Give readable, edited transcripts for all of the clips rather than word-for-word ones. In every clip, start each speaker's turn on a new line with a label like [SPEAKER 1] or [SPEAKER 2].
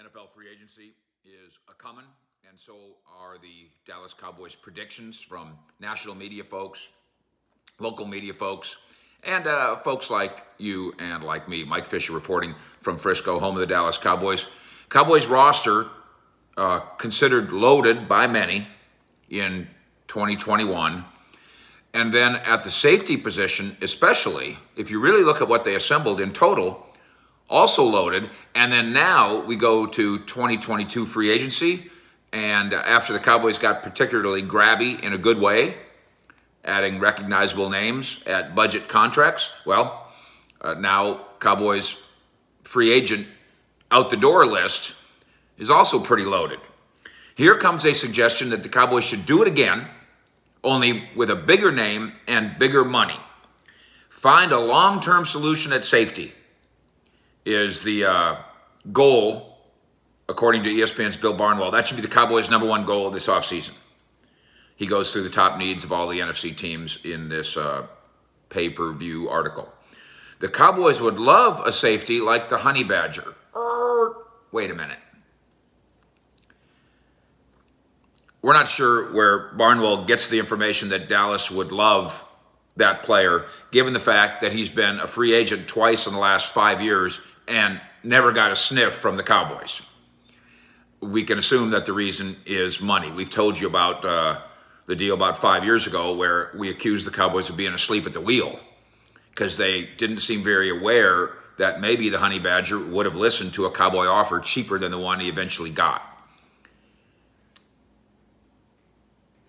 [SPEAKER 1] NFL free agency is a-coming, and so are the Dallas Cowboys predictions from national media folks, local media folks, and folks like you and like me. Mike Fisher reporting from Frisco, home of the Dallas Cowboys. Cowboys roster considered loaded by many in 2021. And then at the safety position, especially, if you really look at what they assembled in total, also loaded. And then now we go to 2022 free agency. And after the Cowboys got particularly grabby in a good way, adding recognizable names at budget contracts, well, now Cowboys free agent out the door list is also pretty loaded. Here comes a suggestion that the Cowboys should do it again, only with a bigger name and bigger money. Find a long-term solution at safety is the goal, according to ESPN's Bill Barnwell. That should be the Cowboys' number one goal this offseason. He goes through the top needs of all the NFC teams in this pay-per-view article. The Cowboys would love a safety like the Honey Badger. Wait a minute. We're not sure where Barnwell gets the information that Dallas would love that player, given the fact that he's been a free agent twice in the last 5 years and never got a sniff from the Cowboys. We can assume that the reason is money. We've told you about the deal about 5 years ago where we accused the Cowboys of being asleep at the wheel because they didn't seem very aware that maybe the Honey Badger would have listened to a Cowboy offer cheaper than the one he eventually got.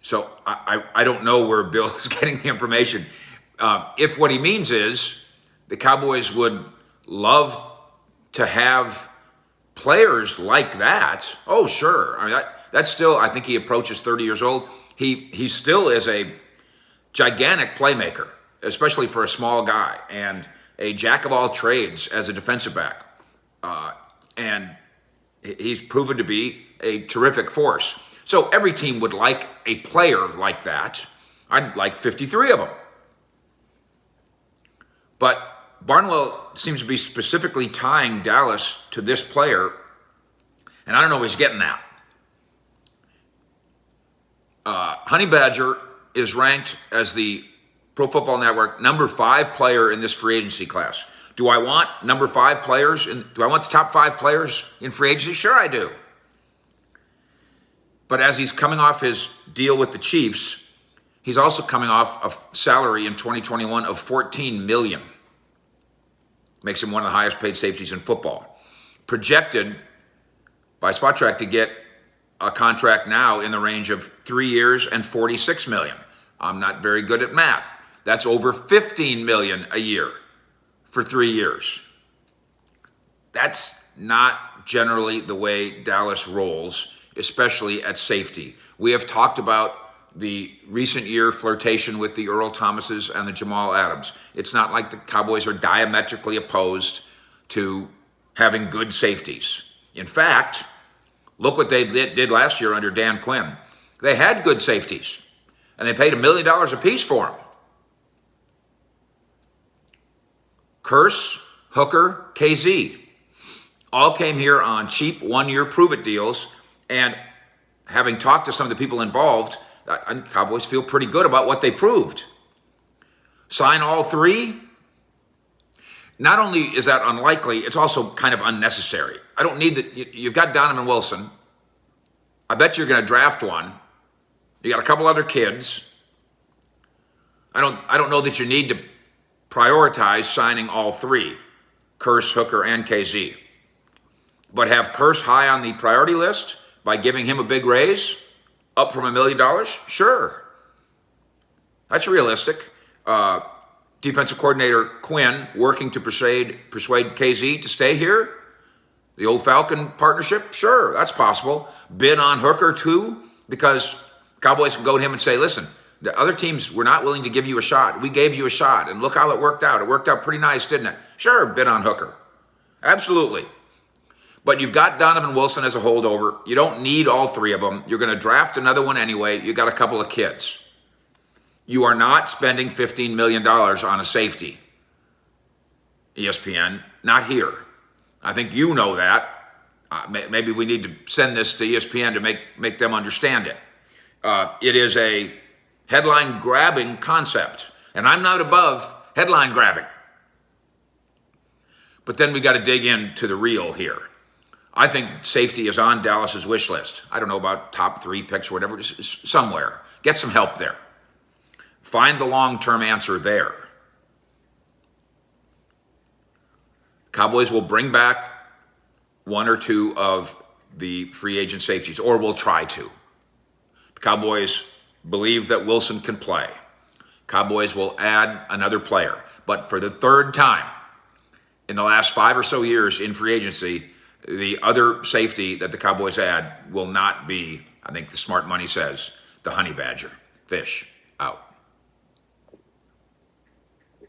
[SPEAKER 1] So I don't know where Bill is getting the information. If what he means is the Cowboys would love to have players like that, oh, sure. I mean, that's still, I think he approaches 30 years old. He still is a gigantic playmaker, especially for a small guy, and a jack of all trades as a defensive back. And he's proven to be a terrific force. So every team would like a player like that. I'd like 53 of them. But Barnwell seems to be specifically tying Dallas to this player, and I don't know if he's getting that. Honey Badger is ranked as the Pro Football Network number 5 player in this free agency class. Do I want number 5 players? Do I want the top 5 players in free agency? Sure I do. But as he's coming off his deal with the Chiefs, he's also coming off a salary in 2021 of $14 million. Makes him one of the highest paid safeties in football. Projected by SpotTrack to get a contract now in the range of 3 years and $46 million. I'm not very good at math. That's over $15 million a year for 3 years. That's not generally the way Dallas rolls, especially at safety. We have talked about the recent year flirtation with the Earl Thomases and the Jamal Adams. It's not like the Cowboys are diametrically opposed to having good safeties. In fact, look what they did last year under Dan Quinn. They had good safeties, and they paid $1 million apiece for them. Curse, Hooker, KZ all came here on cheap one-year prove-it deals. And having talked to some of the people involved, Cowboys feel pretty good about what they proved. Sign all 3. Not only is that unlikely, it's also kind of unnecessary. I don't need that. You've got Donovan Wilson. I bet you're going to draft one. You got a couple other kids. I don't know that you need to prioritize signing all 3, Curse, Hooker, and KZ. But have Curse high on the priority list by giving him a big raise, up from $1 million? Sure. That's realistic. Defensive coordinator Quinn working to persuade KZ to stay here. The old Falcon partnership? Sure, that's possible. Bid on Hooker too, because Cowboys can go to him and say, listen, the other teams were not willing to give you a shot. We gave you a shot, and look how it worked out. It worked out pretty nice, didn't it? Sure, bid on Hooker. Absolutely. But you've got Donovan Wilson as a holdover. You don't need all 3 of them. You're going to draft another one anyway. You got a couple of kids. You are not spending $15 million on a safety. ESPN, not here. I think you know that. Maybe we need to send this to ESPN to make them understand it. It is a headline-grabbing concept, and I'm not above headline grabbing. But then we got to dig into the real here. I think safety is on Dallas's wish list. I don't know about top 3 picks or whatever, just somewhere. Get some help there. Find the long-term answer there. Cowboys will bring back 1 or 2 of the free agent safeties, or will try to. The Cowboys believe that Wilson can play. Cowboys will add another player. But for the 3rd time in the last 5 or so years in free agency, the other safety that the Cowboys add will not be, I think the smart money says, the honey badger, fish.